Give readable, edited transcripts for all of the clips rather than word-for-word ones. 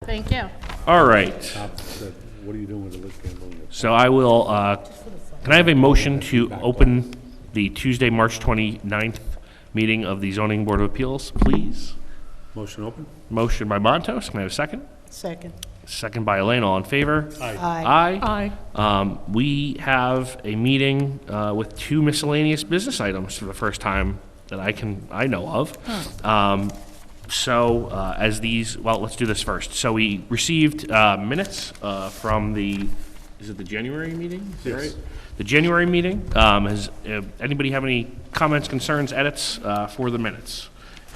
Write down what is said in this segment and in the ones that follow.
Thank you. All right. What are you doing with the liquor and bowling? So I will, can I have a motion to open the Tuesday, March 29th meeting of the Zoning Board of Appeals, please? Motion open? Motion by Montos. Can I have a second? Second. Second by Elaine. All in favor? Aye. Aye. We have a meeting with two miscellaneous business items for the first time that I know of. As these, well, let's do this first. So we received minutes from is it the January meeting? Is that Yes. right? The January meeting. Has anybody have any comments, concerns, edits for the minutes?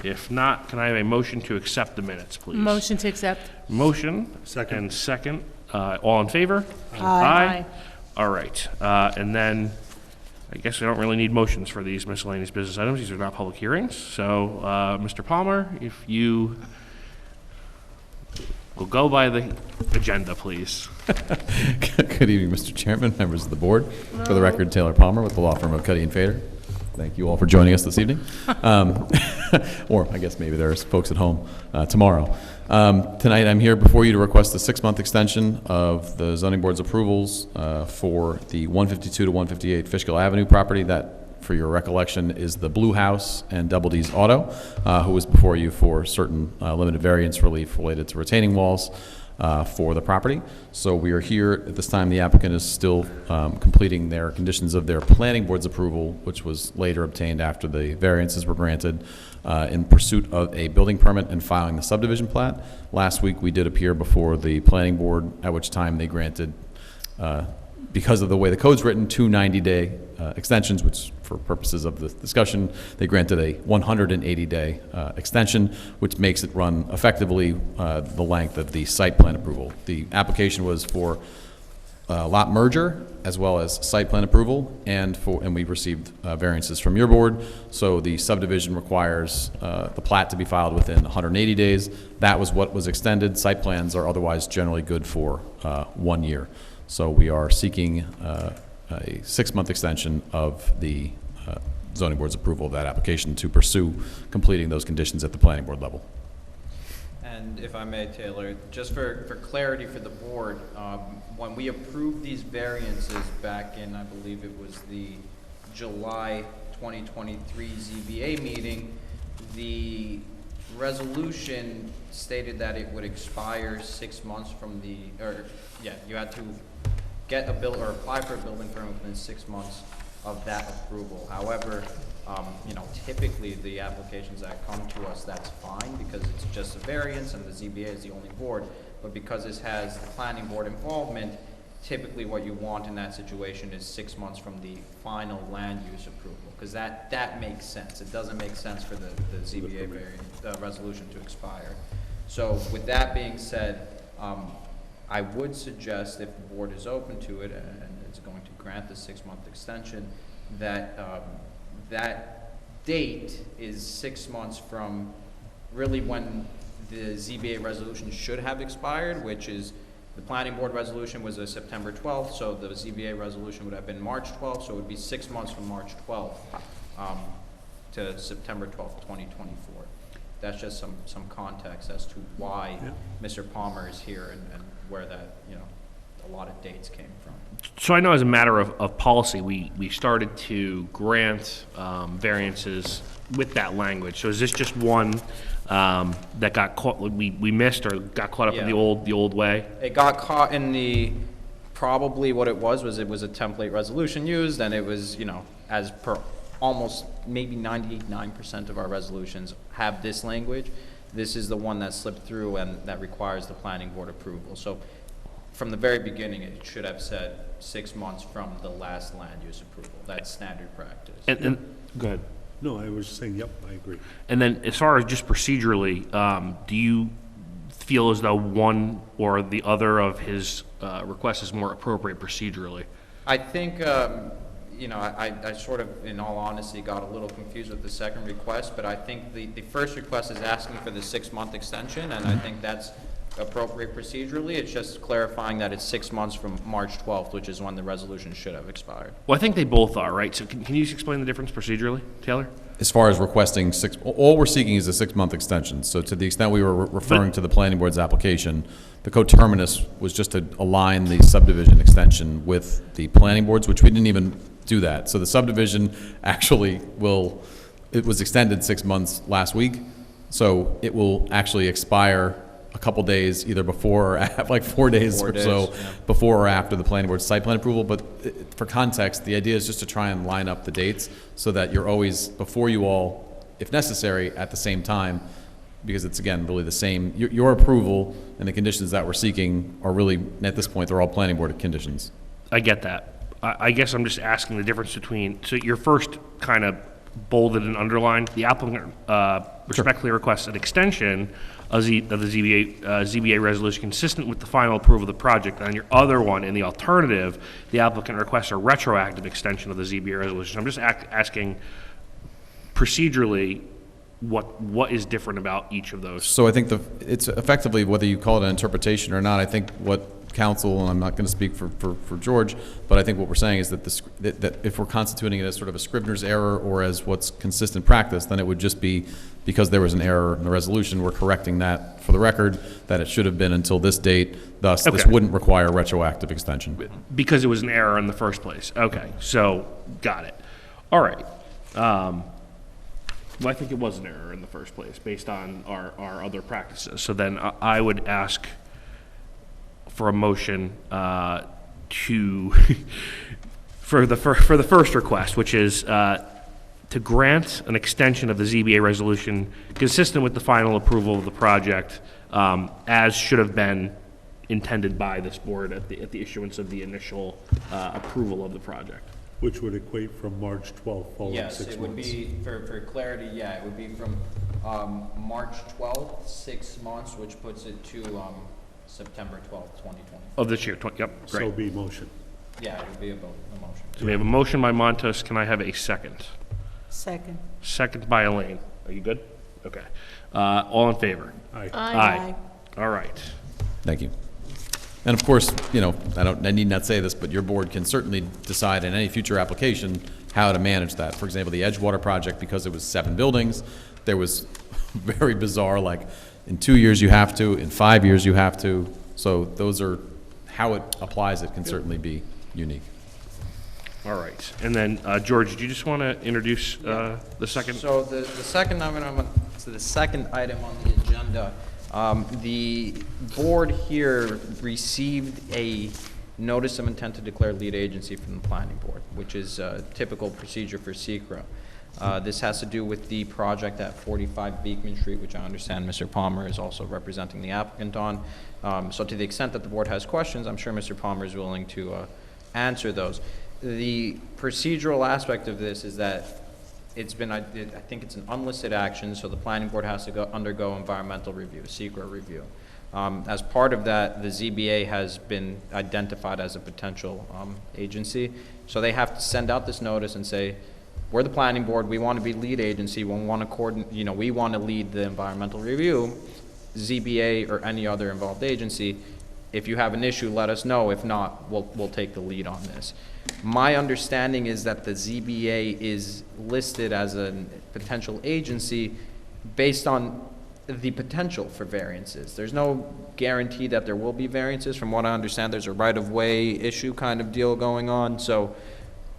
If not, can I have a motion to accept the minutes, please? Motion to accept. Motion. Second. And second. All in favor? Aye. All right. And then I guess we don't really need motions for these miscellaneous business items. These are not public hearings. So, Mr. Palmer, if you will go by the agenda, please. Good evening, Mr. Chairman, members of the board. For the record, Taylor Palmer with the law firm of Cuddy and Fader. Thank you all for joining us this evening. Or I guess maybe there's folks at home tomorrow. Tonight I'm here before you to request a 6-month extension of the zoning board's approvals for the 152 to 158 Fishkill Avenue property. That, for your recollection, is the Blue House and Double D's Auto, who was before you for certain limited variance relief related to retaining walls for the property. So we are here at this time. The applicant is still completing their conditions of their planning board's approval, which was later obtained after the variances were granted, in pursuit of a building permit and filing the subdivision plat. Last week we did appear before the planning board, at which time they granted, because of the way the code's written, 2 90-day extensions, which for purposes of the discussion, they granted a 180-day extension, which makes it run effectively the length of the site plan approval. The application was for lot merger as well as site plan approval, and we received variances from your board. So the subdivision requires the plat to be filed within 180 days. That was what was extended. Site plans are otherwise generally good for 1 year. So we are seeking a 6-month extension of the zoning board's approval of that application to pursue completing those conditions at the planning board level. And if I may, Taylor, just for clarity for the board, when we approved these variances back in, I believe it was the July 2023 ZBA meeting, the resolution stated that it would expire 6 months from you had to get a bill or apply for a building permit within 6 months of that approval. However, typically the applications that come to us, that's fine because it's just a variance and the ZBA is the only board. But because this has planning board involvement, typically what you want in that situation is 6 months from the final land use approval, because that makes sense. It doesn't make sense for the ZBA resolution to expire. So with that being said, I would suggest, if the board is open to it and is going to grant the 6-month extension, that that date is 6 months from really when the ZBA resolution should have expired, which is the planning board resolution was a September 12th, so the ZBA resolution would have been March 12th, so it would be 6 months from March 12th to September 12th, 2024. That's just some context as to why Mr. Palmer is here and where that, a lot of dates came from. So I know as a matter of policy, we started to grant variances with that language. So is this just one that got caught, we missed or got caught up in the old way? It got caught in probably what it was a template resolution used, and it was, as per almost maybe 99% of our resolutions have this language. This is the one that slipped through and that requires the planning board approval. So from the very beginning, it should have said 6 months from the last land use approval. That's standard practice. And go ahead. No, I was saying, yep, I agree. And then as far as just procedurally, do you feel as though one or the other of his requests is more appropriate procedurally? I think, I sort of, in all honesty, got a little confused with the second request, but I think the first request is asking for the 6-month extension, and I think that's appropriate procedurally. It's just clarifying that it's 6 months from March 12th, which is when the resolution should have expired. Well, I think they both are, right? So can you just explain the difference procedurally, Taylor? As far as requesting all we're seeking is a 6-month extension. So to the extent we were referring to the planning board's application, the coterminus was just to align the subdivision extension with the planning boards, which we didn't even do that. So the subdivision actually it was extended 6 months last week, so it will actually expire a couple days, either before or like 4 days 4 or days, so, yeah. before or after the planning board's site plan approval. But for context, the idea is just to try and line up the dates so that you're always before you all, if necessary, at the same time, because it's, again, really the same. Your approval and the conditions that we're seeking are really, at this point, they're all planning board conditions. I get that. I guess I'm just asking the difference between, so your first kind of bolded and underlined, the applicant respectfully requests an extension of the ZBA resolution consistent with the final approval of the project. And your other one, in the alternative, the applicant requests a retroactive extension of the ZBA resolution. I'm just asking procedurally, what is different about each of those? So I think it's effectively, whether you call it an interpretation or not, I think what council, and I'm not going to speak for George, but I think what we're saying is that that if we're constituting it as sort of a Scrivener's error or as what's consistent practice, then it would just be because there was an error in the resolution, we're correcting that for the record, that it should have been until this date, thus this Okay. wouldn't require a retroactive extension. Because it was an error in the first place. Okay, so, got it. All right. Well, I think it was an error in the first place, based on our other practices. So then I would ask for a motion to, for the first request, which is to grant an extension of the ZBA resolution consistent with the final approval of the project, as should have been intended by this board at the issuance of the initial approval of the project. Which would equate from March 12th, following 6 Yes, months. it would be, for clarity, yeah, it would be from March 12th, 6 months, which puts it to September 12th, 2020. Of this year, yep, So great. be motion. Yeah, it would be a vote, a motion. So we have a motion by Montos, can I have a second? Second. Second by Elaine, are you good? Okay. All in favor? Aye. Aye. All right. Thank you. And of course, I need not say this, but your board can certainly decide in any future application how to manage that. For example, the Edgewater project, because it was 7 buildings, there was very bizarre, like, in 2 years you have to, in 5 years you have to. So those are, how it applies, it can certainly be unique. All right. And then, George, did you just want to introduce the second? So the second item on the agenda, the board here received a notice of intent to declare lead agency from the planning board, which is a typical procedure for SECRA. This has to do with the project at 45 Beekman Street, which I understand Mr. Palmer is also representing the applicant on. So to the extent that the board has questions, I'm sure Mr. Palmer is willing to answer those. The procedural aspect of this is that it's been, I think it's an unlisted action, so the planning board has to undergo environmental review, SECRA review. As part of that, the ZBA has been identified as a potential agency, so they have to send out this notice and say, we're the planning board, we want to be lead agency, we want to we want to lead the environmental review. ZBA or any other involved agency, if you have an issue, let us know. If not, we'll take the lead on this. My understanding is that the ZBA is listed as a potential agency based on the potential for variances. There's no guarantee that there will be variances. From what I understand, there's a right-of-way issue kind of deal going on, so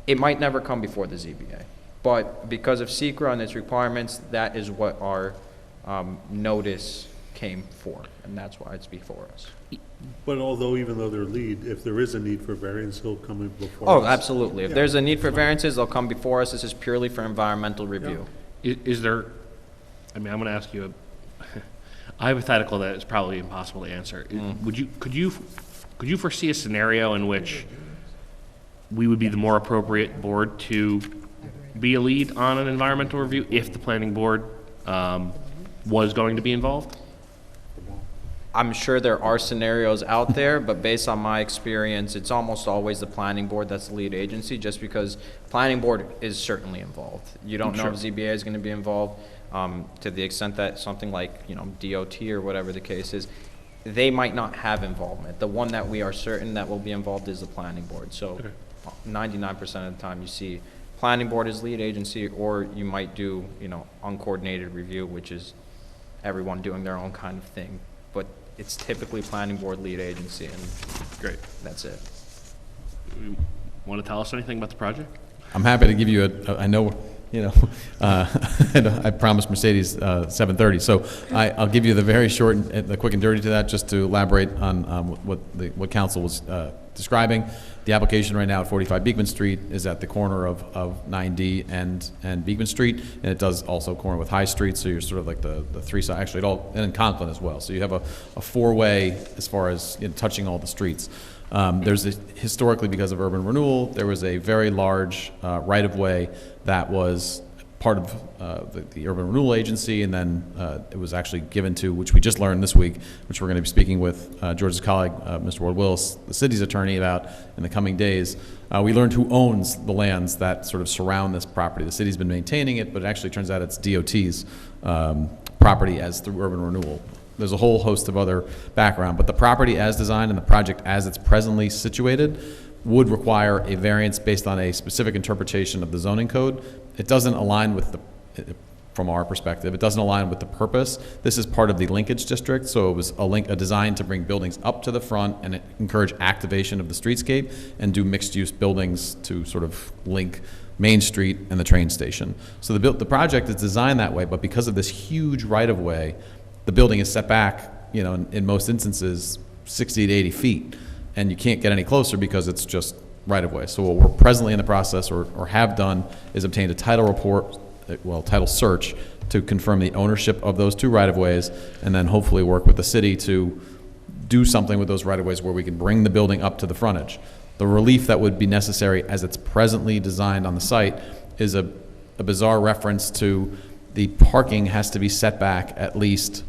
it might never come before the ZBA. But because of SECRA and its requirements, that is what our notice came for, and that's why it's before us. But even though they're lead, if there is a need for variance, he'll come in before Oh, us. absolutely. If Yeah. there's a need for variances, they'll come before us. This is purely for environmental review. Is there, I'm going to ask you a hypothetical that is probably impossible to answer. Could you foresee a scenario in which we would be the more appropriate board to be a lead on an environmental review if the planning board was going to be involved? I'm sure there are scenarios out there, but based on my experience, it's almost always the planning board that's the lead agency, just because planning board is certainly involved. You don't know if ZBA is going to be involved, to the extent that something like, DOT or whatever the case is, they might not have involvement. The one that we are certain that will be involved is the planning board. So 99% of the time you see planning board as lead agency, or you might do, uncoordinated review, which is everyone doing their own kind of thing. But it's typically planning board lead agency, and Great. that's it. Want to tell us anything about the project? I'm happy to give you I know, I promised Mercedes 7:30, so I'll give you the very short, and the quick and dirty to that, just to elaborate on what council was describing. The application right now at 45 Beekman Street is at the corner of 9D and Beekman Street, and it does also corner with High Street, so you're sort of like the three side, actually it all, and in Conklin as well. So you have a four-way as far as touching all the streets. Historically, because of urban renewal, there was a very large right-of-way that was part of the Urban Renewal Agency, and then it was actually given to, which we just learned this week, which we're going to be speaking with George's colleague, Mr. Ward Willis, the city's attorney, about in the coming days. We learned who owns the lands that sort of surround this property. The city's been maintaining it, but it actually turns out it's DOT's property as through urban renewal. There's a whole host of other background, but the property as designed and the project as it's presently situated would require a variance based on a specific interpretation of the zoning code. It doesn't align with from our perspective, it doesn't align with the purpose. This is part of the linkage district, so it was a design to bring buildings up to the front and encourage activation of the streetscape and do mixed-use buildings to sort of link Main Street and the train station. So the project is designed that way, but because of this huge right-of-way, the building is set back, in most instances, 60 to 80 feet, and you can't get any closer because it's just right-of-way. So what we're presently in the process, or have done, is obtained a title report, title search, to confirm the ownership of those two right-of-ways, and then hopefully work with the city to do something with those right-of-ways where we can bring the building up to the frontage. The relief that would be necessary as it's presently designed on the site is a bizarre reference to the parking has to be set back at least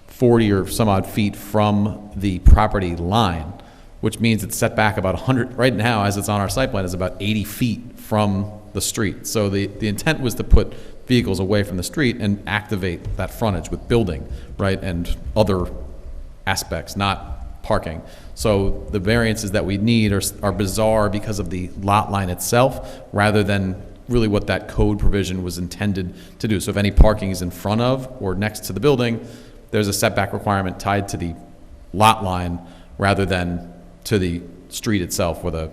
40 or some odd feet from the property line, which means it's set back about 100, right now as it's on our site plan, is about 80 feet from the street. So the intent was to put vehicles away from the street and activate that frontage with building, right, and other aspects, not parking. So the variances that we need are bizarre because of the lot line itself, rather than really what that code provision was intended to do. So if any parking is in front of or next to the building, there's a setback requirement tied to the lot line rather than to the street itself with a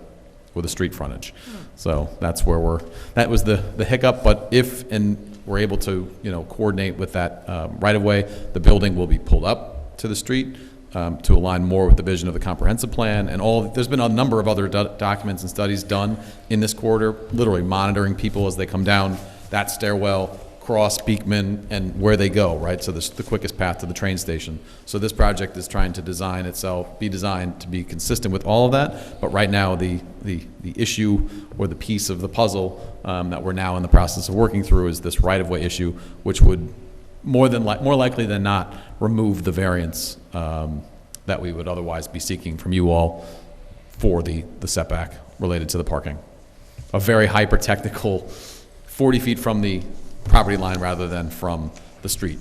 street frontage. So that's where that was the hiccup, but if and we're able to, coordinate with that right-of-way, the building will be pulled up to the street to align more with the vision of the comprehensive plan and there's been a number of other documents and studies done in this corridor, literally monitoring people as they come down that stairwell, cross Beekman, and where they go, right? So this is the quickest path to the train station. So this project is trying to be designed to be consistent with all of that, but right now the issue or the piece of the puzzle that we're now in the process of working through is this right-of-way issue, which would more likely than not remove the variance that we would otherwise be seeking from you all for the setback related to the parking. A very hyper-technical 40 feet from the property line rather than from the street.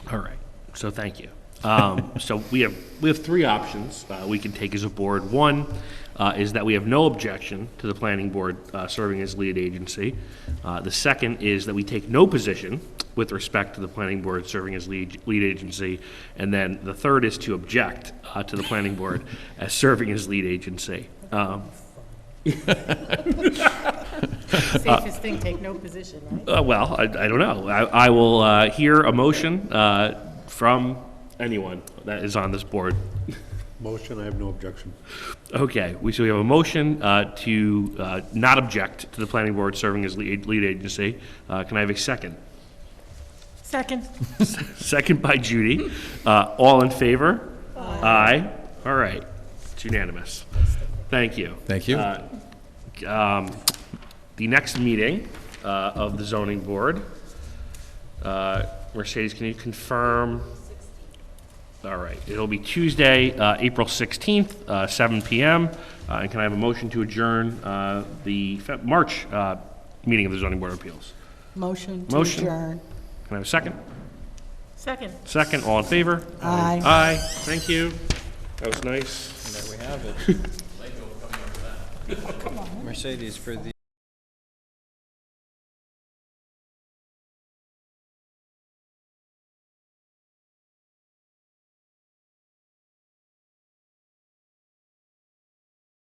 All right, so thank you. So we have three options we can take as a board. One is that we have no objection to the planning board serving as lead agency. The second is that we take no position with respect to the planning board serving as lead agency. And then the third is to object to the planning board as serving as lead agency. Safest thing, take no position, right? Well, I don't know. I will hear a motion from anyone that is on this board. Motion, I have no objection. Okay, so we have a motion to not object to the planning board serving as lead agency. Can I have a second? Second. Second by Judy. All in favor? Aye. All right. It's unanimous. Thank you. Thank you. The next meeting of the zoning board, Mercedes, can you confirm? All right, it'll be Tuesday, April 16th, 7 p.m. And can I have a motion to adjourn the March meeting of the Zoning Board of Appeals? Motion to Motion. adjourn. Can I have a second? Second. Second, all in favor? Aye. Aye, thank you. That was nice. And there we have it. Mercedes, for the